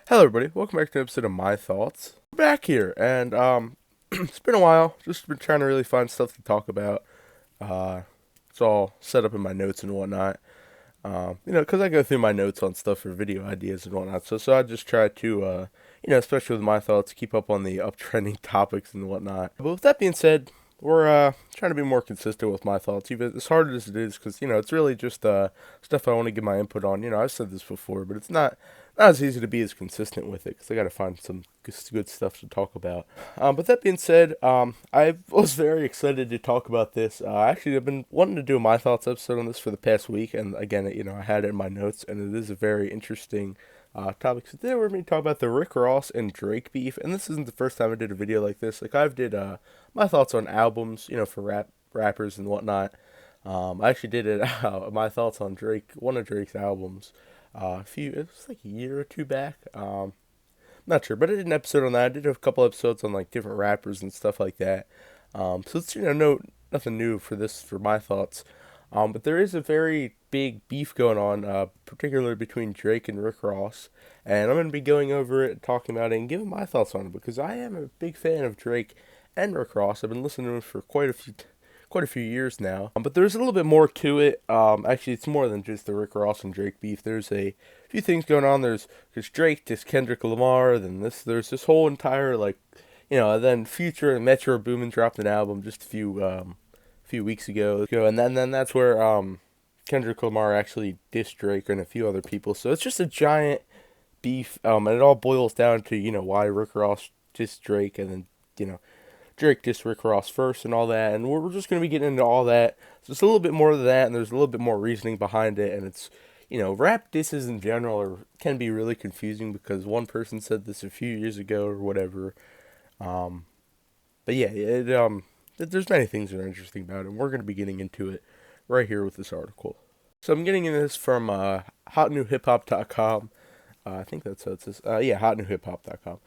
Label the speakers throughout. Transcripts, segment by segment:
Speaker 1: Hello, everybody. Welcome back to an episode of My Thoughts. We're back here, and it's been a while. Just been trying to really find stuff to talk about. Uh, it's all set up in my notes and whatnot. Because I go through my notes on stuff for video ideas and whatnot. So I just try to, especially with My Thoughts, keep up on the uptrending topics and whatnot. But with that being said, we're trying to be more consistent with My Thoughts, even as hard as it is, because it's really just stuff I want to give my input on. I've said this before, but it's not as easy to be as consistent with it because I got to find some good stuff to talk about. But that being said, I was very excited to talk about this. Actually, I've been wanting to do a My Thoughts episode on this for the past week, and again, I had it in my notes, and it is a very interesting topic. So today we're going to talk about the Rick Ross and Drake beef, and this isn't the first time I did a video like this. Like I've did my thoughts on albums, for rappers and whatnot. I actually did it. My thoughts on Drake, one of Drake's albums. It was like a year or two back. Not sure, but I did an episode on that. I did a couple episodes on like different rappers and stuff like that. So it's nothing new for my thoughts. But there is a very big beef going on, particularly between Drake and Rick Ross, and I'm going to be going over it, talking about it, and giving my thoughts on it because I am a big fan of Drake and Rick Ross. I've been listening to them for quite a few years now. But there's a little bit more to it. Actually, it's more than just the Rick Ross and Drake beef. There's a few things going on. There's Drake, there's Kendrick Lamar, then there's this whole entire then Future and Metro Boomin dropped an album just a few weeks ago, and then that's where Kendrick Lamar actually dissed Drake and a few other people. So it's just a giant beef, and it all boils down to why Rick Ross dissed Drake, and then Drake dissed Rick Ross first and all that, and we're just going to be getting into all that. So it's a little bit more of that, and there's a little bit more reasoning behind it, and it's, rap disses in general can be really confusing because one person said this a few years ago or whatever. But yeah, there's many things that are interesting about it, and we're going to be getting into it right here with this article. So I'm getting into this from hotnewhiphop.com. I think that's how it says. Hotnewhiphop.com.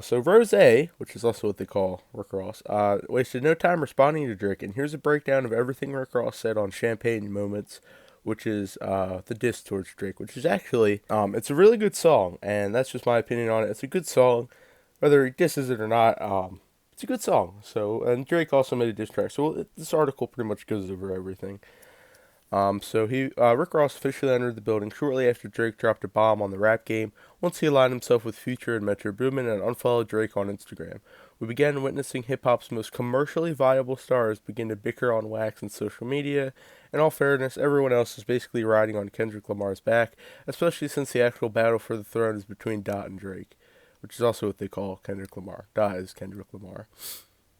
Speaker 1: So Rose, which is also what they call Rick Ross, wasted no time responding to Drake, and here's a breakdown of everything Rick Ross said on Champagne Moments, which is the diss towards Drake, which is actually, it's a really good song, and that's just my opinion on it. It's a good song, whether he disses it or not, it's a good song. So, and Drake also made a diss track, so this article pretty much goes over everything. Rick Ross officially entered the building shortly after Drake dropped a bomb on the rap game. Once he aligned himself with Future and Metro Boomin and unfollowed Drake on Instagram, we began witnessing hip hop's most commercially viable stars begin to bicker on wax and social media. In all fairness, everyone else is basically riding on Kendrick Lamar's back, especially since the actual battle for the throne is between Dot and Drake, which is also what they call Kendrick Lamar. Dot is Kendrick Lamar.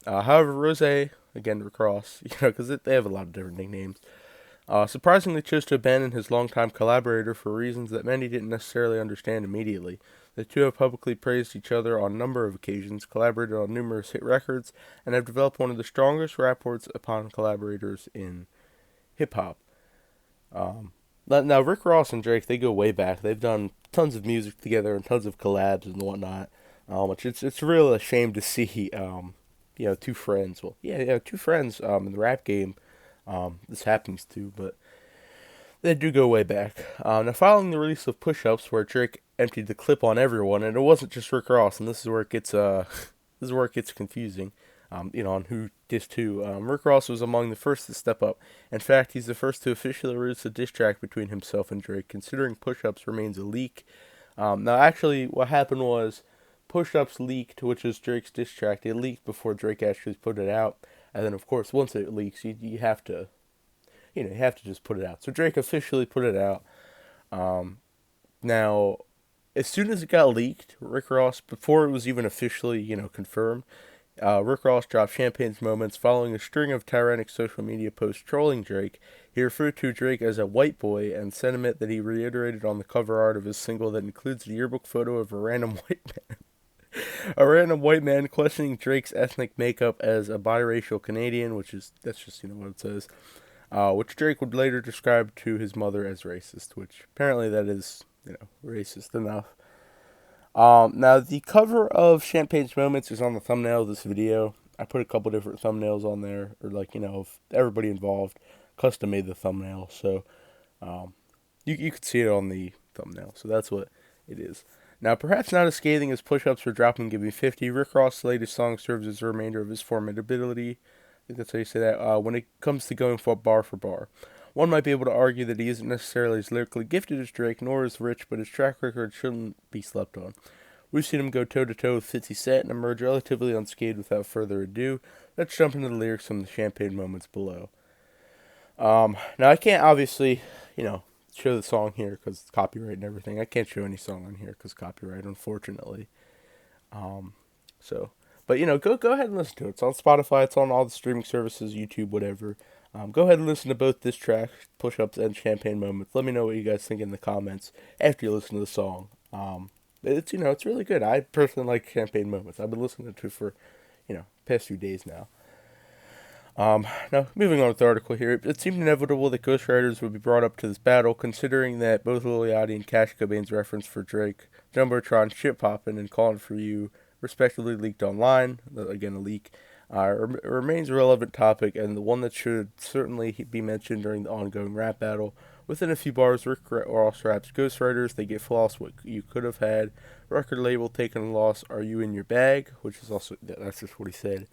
Speaker 1: However, Rose, again Rick Ross, because they have a lot of different nicknames. Surprisingly chose to abandon his longtime collaborator for reasons that many didn't necessarily understand immediately. The two have publicly praised each other on a number of occasions, collaborated on numerous hit records, and have developed one of the strongest rapports upon collaborators in hip-hop. Now, Rick Ross and Drake, they go way back. They've done tons of music together and tons of collabs and whatnot. It's real a shame to see, two friends. Well, two friends in the rap game this happens to, but they do go way back. Now, following the release of Push Ups, where Drake emptied the clip on everyone, and it wasn't just Rick Ross, and this is where it gets confusing. On who dissed who. Rick Ross was among the first to step up. In fact, he's the first to officially release a diss track between himself and Drake, considering Push Ups remains a leak. Now, actually, what happened was Push Ups leaked, which is Drake's diss track. It leaked before Drake actually put it out. And then, of course, once it leaks, you have to, just put it out. So Drake officially put it out. Now, as soon as it got leaked, Rick Ross, before it was even officially, confirmed, Rick Ross dropped Champagne's Moments following a string of tyrannic social media posts trolling Drake. He referred to Drake as a white boy, and sentiment that he reiterated on the cover art of his single that includes a yearbook photo of a random white man. A random white man questioning Drake's ethnic makeup as a biracial Canadian, that's just what it says, which Drake would later describe to his mother as racist, which apparently that is, racist enough. Now the cover of Champagne's Moments is on the thumbnail of this video. I put a couple different thumbnails on there, or of everybody involved, custom made the thumbnail, so you could see it on the thumbnail, so that's what it is. Now, perhaps not as scathing as Push-Ups for dropping Give Me 50, Rick Ross' latest song serves as a remainder of his formidability. I think that's how you say that. When it comes to going for bar. One might be able to argue that he isn't necessarily as lyrically gifted as Drake, nor as rich, but his track record shouldn't be slept on. We've seen him go toe-to-toe with 50 Cent and emerge relatively unscathed without further ado. Let's jump into the lyrics from the Champagne Moments below. Now, I can't obviously, show the song here because it's copyright and everything. I can't show any song on here because copyright, unfortunately. Um, so, but go ahead and listen to it. It's on Spotify. It's on all the streaming services, YouTube, whatever. Go ahead and listen to both this track, Push-Ups and Champagne Moments. Let me know what you guys think in the comments after you listen to the song. It's really good. I personally like Champagne Moments. I've been listening to it for, past few days now. Now, moving on with the article here, it seemed inevitable that ghostwriters would be brought up to this battle, considering that both Lil Yachty and Cash Cobain's reference for Drake, Jumbotron, Shit Poppin', and Calling For You, respectively leaked online, again a leak, remains a relevant topic and the one that should certainly be mentioned during the ongoing rap battle. Within a few bars, Rick Ross raps, ghostwriters, they get floss what you could have had, record label taking a loss, are you in your bag, which is also, that's just what he said.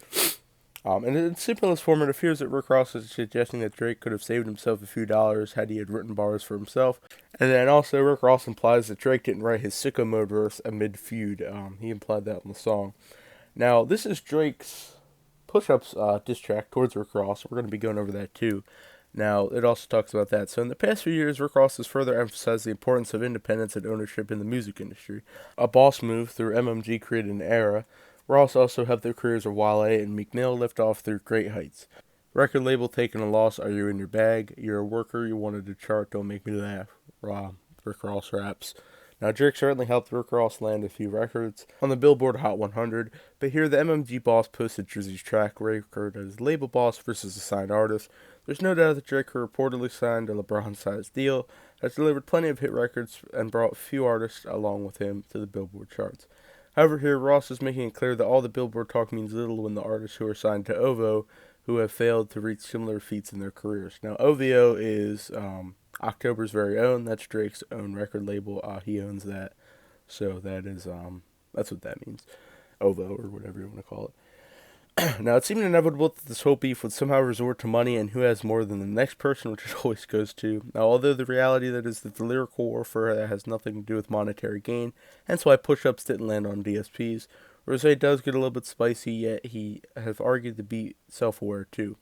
Speaker 1: And in simplest form, it appears that Rick Ross is suggesting that Drake could have saved himself a few dollars had he had written bars for himself. And then also, Rick Ross implies that Drake didn't write his Sicko Mode verse amid feud. He implied that in the song. Now, this is Drake's Push-Ups diss track towards Rick Ross. We're going to be going over that too. Now, it also talks about that. So in the past few years, Rick Ross has further emphasized the importance of independence and ownership in the music industry. A boss move through MMG created an era. Ross also helped the careers of Wale and Meek Mill lift off through great heights. Record label taking a loss, are you in your bag? You're a worker, you wanted to chart, don't make me laugh. Rick Ross raps. Now, Drake certainly helped Rick Ross land a few records on the Billboard Hot 100, but here the MMG boss posted Drizzy's track record as label boss versus a signed artist. There's no doubt that Drake, who reportedly signed a LeBron-sized deal, has delivered plenty of hit records and brought few artists along with him to the Billboard charts. However, here Ross is making it clear that all the Billboard talk means little when the artists who are signed to OVO who have failed to reach similar feats in their careers. Now, OVO is October's very own. That's Drake's own record label. He owns that. So that is, that's what that means. OVO, or whatever you want to call it. Now, it seemed inevitable that this whole beef would somehow resort to money and who has more than the next person, which it always goes to. Now, although the reality that is that the lyrical warfare that has nothing to do with monetary gain, hence why Push-Ups didn't land on DSPs. Rose does get a little bit spicy, yet he has argued to be self-aware too.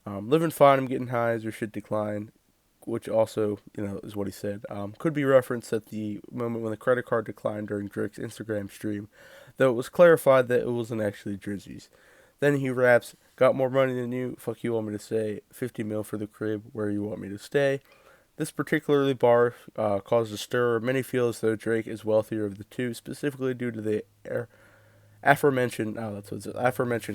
Speaker 1: Living fine, I'm getting high as your shit decline, which also, is what he said. Could be referenced at the moment when the credit card declined during Drake's Instagram stream, though it was clarified that it wasn't actually Drizzy's. Then he raps, got more money than you, fuck you want me to say, 50 mil for the crib, where you want me to stay. This particularly bar caused a stir. Many feel as though Drake is wealthier of the two, specifically due to the aforementioned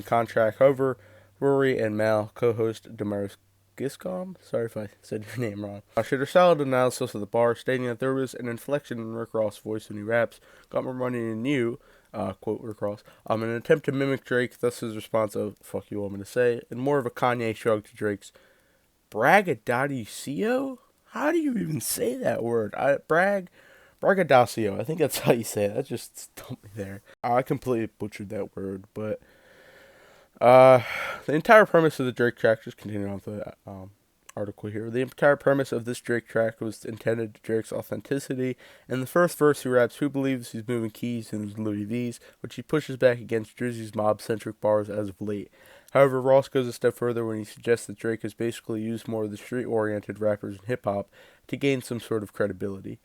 Speaker 1: contract. However, Rory and Mal, co-host Damaris Giscom, sorry if I said your name wrong, shared a solid analysis of the bar, stating that there was an inflection in Rick Ross' voice when he raps, got more money than you, quote Rick Ross, in an attempt to mimic Drake, thus his response of, fuck you want me to say, and more of a Kanye shrug to Drake's braggadocio? How do you even say that word? Braggadocio. I think that's how you say it. That just stumped me there. I completely butchered that word, but the entire premise of the Drake track, just continuing on with the article here, the entire premise of this Drake track was intended to Drake's authenticity. In the first verse, he raps, who believes he's moving keys in his Louis V's, which he pushes back against Drizzy's mob-centric bars as of late. However, Ross goes a step further when he suggests that Drake has basically used more of the street-oriented rappers in hip-hop to gain some sort of credibility.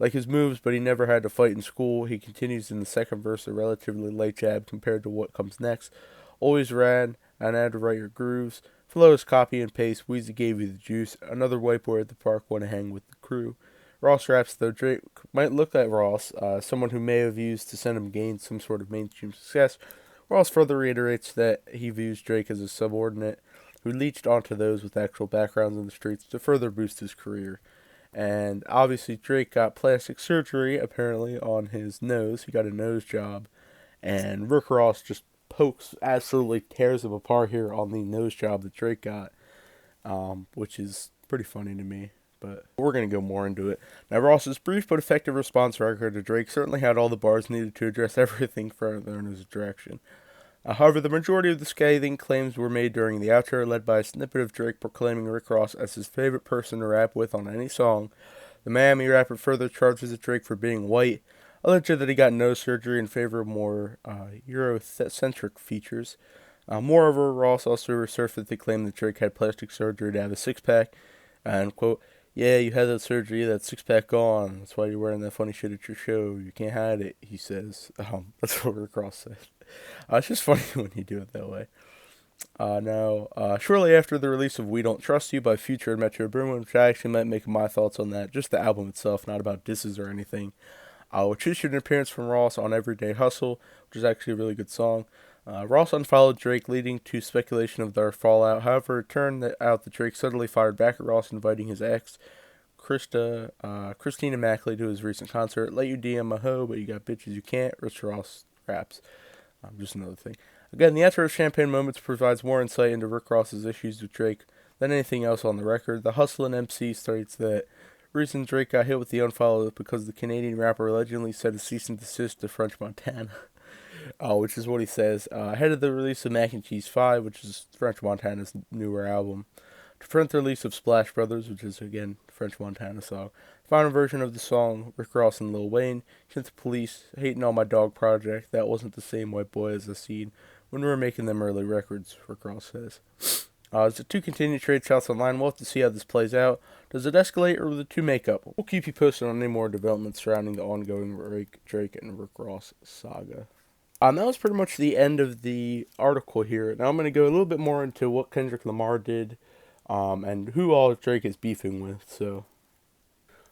Speaker 1: Like his moves, but he never had to fight in school. He continues in the second verse, a relatively light jab compared to what comes next. Always ran, and I had to write your grooves. Flow is copy and paste. Weezy gave you the juice. Another white boy at the park want to hang with the crew. Ross raps, though Drake might look at Ross, someone who may have used to send him gain some sort of mainstream success. Ross further reiterates that he views Drake as a subordinate who leached onto those with actual backgrounds in the streets to further boost his career. And obviously Drake got plastic surgery, apparently, on his nose. He got a nose job. And Rick Ross just absolutely tears him apart here on the nose job that Drake got, which is pretty funny to me. but we're going to go more into it. Now, Ross's brief but effective response record to Drake certainly had all the bars needed to address everything further in his direction. However, the majority of the scathing claims were made during the outro, led by a snippet of Drake proclaiming Rick Ross as his favorite person to rap with on any song. The Miami rapper further charges Drake for being white, alleged that he got nose surgery in favor of more Eurocentric features. Moreover, Ross also resurfaced the claim that Drake had plastic surgery to have a six-pack, and, quote, "Yeah, you had that surgery, that six-pack gone. That's why you're wearing that funny shit at your show. You can't hide it," he says. That's what Rick Ross said. It's just funny when you do it that way. Shortly after the release of We Don't Trust You by Future and Metro Boomin, which I actually might make my thoughts on that, just the album itself, not about disses or anything, which featured an appearance from Ross on Everyday Hustle, which is actually a really good song. Ross unfollowed Drake, leading to speculation of their fallout. However, it turned out that Drake suddenly fired back at Ross, inviting his ex, Christina Mackley, to his recent concert. "Let you DM a hoe, but you got bitches you can't," Rich Ross raps. Just another thing. Again, the outro of Champagne Moments provides more insight into Rick Ross's issues with Drake than anything else on the record. The Hustlin' MC states that reason Drake got hit with the unfollow is because the Canadian rapper allegedly sent a cease and desist to French Montana. Which is what he says, ahead of the release of Mac and Cheese 5, which is French Montana's newer album, to prevent the release of Splash Brothers, which is, again, French Montana song. Final version of the song, Rick Ross and Lil Wayne, sent the police, "Hating on my dog project, that wasn't the same white boy as I seen when we were making them early records," Rick Ross says. As the two continue to trade shots online, we'll have to see how this plays out. Does it escalate, or will the two make up? We'll keep you posted on any more developments surrounding the ongoing Drake and Rick Ross saga. That was pretty much the end of the article here. Now I'm going to go a little bit more into what Kendrick Lamar did, and who all Drake is beefing with. So,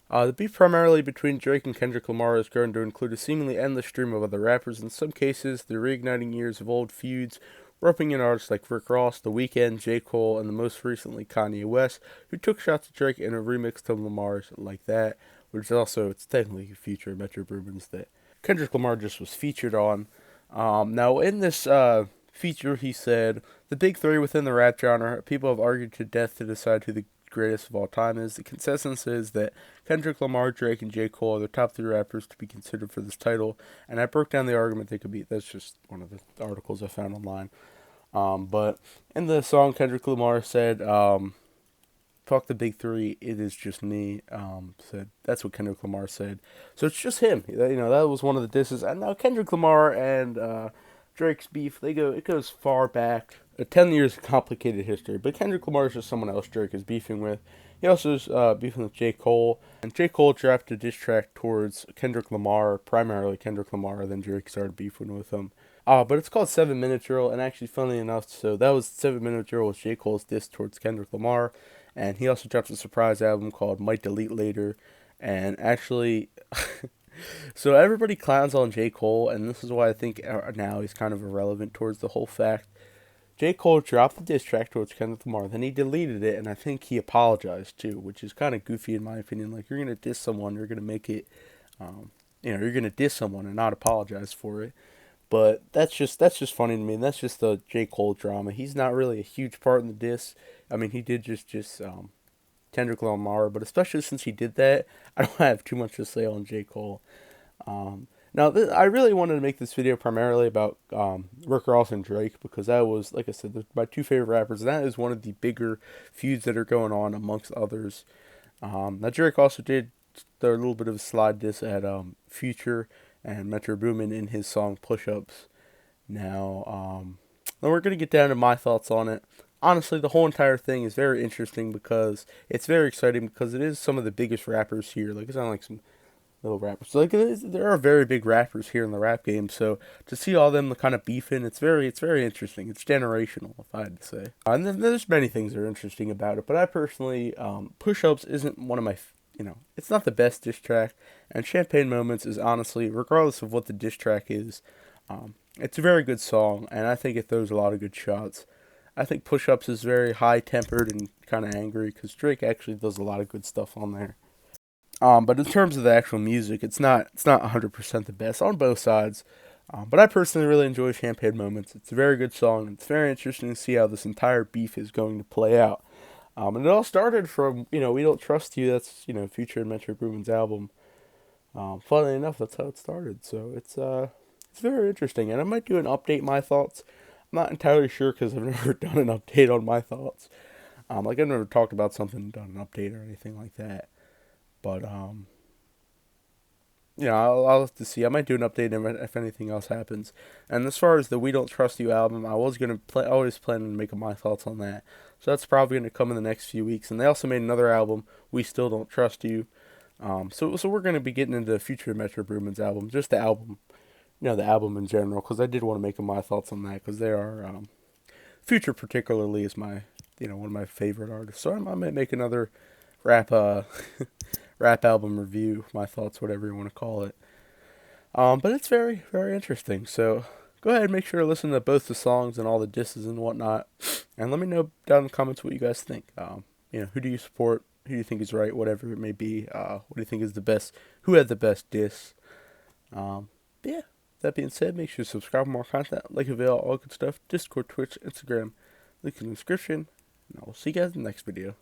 Speaker 1: the beef primarily between Drake and Kendrick Lamar has grown to include a seemingly endless stream of other rappers. In some cases, the reigniting years of old feuds, roping in artists like Rick Ross, The Weeknd, J. Cole, and the most recently Kanye West, who took shots at Drake in a remix to Lamar's Like That, which is also, it's technically a feature of Metro Boomin's that Kendrick Lamar just was featured on. Now, in this feature, he said, "The big three within the rap genre, people have argued to death to decide who the greatest of all time is. The consensus is that Kendrick Lamar, Drake, and J. Cole are the top three rappers to be considered for this title." And I broke down the argument they could be. That's just one of the articles I found online. But in the song, Kendrick Lamar said, "Fuck the big three, it is just me." Said that's what Kendrick Lamar said. So it's just him. That was one of the disses. And now Kendrick Lamar and Drake's beef, it goes far back. 10 years of complicated history. But Kendrick Lamar is just someone else Drake is beefing with. He also is beefing with J. Cole. And J. Cole dropped a diss track towards Kendrick Lamar, primarily Kendrick Lamar, then Drake started beefing with him. But it's called 7 Minute Drill, and actually, funnily enough, so that was 7 Minute Drill was J. Cole's diss towards Kendrick Lamar. And he also dropped a surprise album called Might Delete Later. And actually, so everybody clowns on J. Cole, and this is why I think now he's kind of irrelevant towards the whole fact. J. Cole dropped the diss track towards Kendrick Lamar, then he deleted it, and I think he apologized too, which is kind of goofy in my opinion. Like, you're going to diss someone, you're going to make it, you're going to diss someone and not apologize for it. But that's just funny to me, and that's just the J. Cole drama. He's not really a huge part in the diss. I mean, he did just Kendrick Lamar, but especially since he did that, I don't have too much to say on J. Cole. I really wanted to make this video primarily about Rick Ross and Drake, because that was, like I said, my two favorite rappers, and that is one of the bigger feuds that are going on amongst others. Now, Drake also did throw a little bit of a slide diss at Future and Metro Boomin in his song Push-Ups. Now we're going to get down to my thoughts on it. Honestly, the whole entire thing is very interesting because it's very exciting, because it is some of the biggest rappers here. Like, it's not like some little rappers. Like, there are very big rappers here in the rap game, so to see all them kind of beefing, it's very interesting. It's generational, if I had to say. And then there's many things that are interesting about it, but I personally, Push-Ups isn't one of my, it's not the best diss track, and Champagne Moments is honestly, regardless of what the diss track is, it's a very good song, and I think it throws a lot of good shots. I think Push-Ups is very high-tempered and kind of angry, because Drake actually does a lot of good stuff on there. But in terms of the actual music, it's not 100% the best on both sides. But I personally really enjoy Champagne Moments. It's a very good song. It's very interesting to see how this entire beef is going to play out. And it all started from, We Don't Trust You. That's, Future and Metro Boomin's album. Funnily enough, that's how it started. So it's very interesting. And I might do an update my thoughts. I'm not entirely sure because I've never done an update on my thoughts. Like I've never talked about something and done an update or anything like that. But I'll have to see. I might do an update if anything else happens. And as far as the We Don't Trust You album, I was gonna play. I was planning to make my thoughts on that. So that's probably gonna come in the next few weeks. And they also made another album, We Still Don't Trust You. So we're gonna be getting into the future Metro Boomin's album, just the album, the album in general, because I did want to make my thoughts on that, because they are Future particularly is my, one of my favorite artists. So I might make another rap rap album review, my thoughts, whatever you want to call it. But it's very, very interesting. So go ahead and make sure to listen to both the songs and all the disses and whatnot. And let me know down in the comments what you guys think. Who do you support? Who do you think is right? Whatever it may be. What do you think is the best? Who had the best diss? But yeah, that being said, make sure to subscribe for more content, like avail, all good stuff. Discord, Twitch, Instagram, link in the description. And I will see you guys in the next video.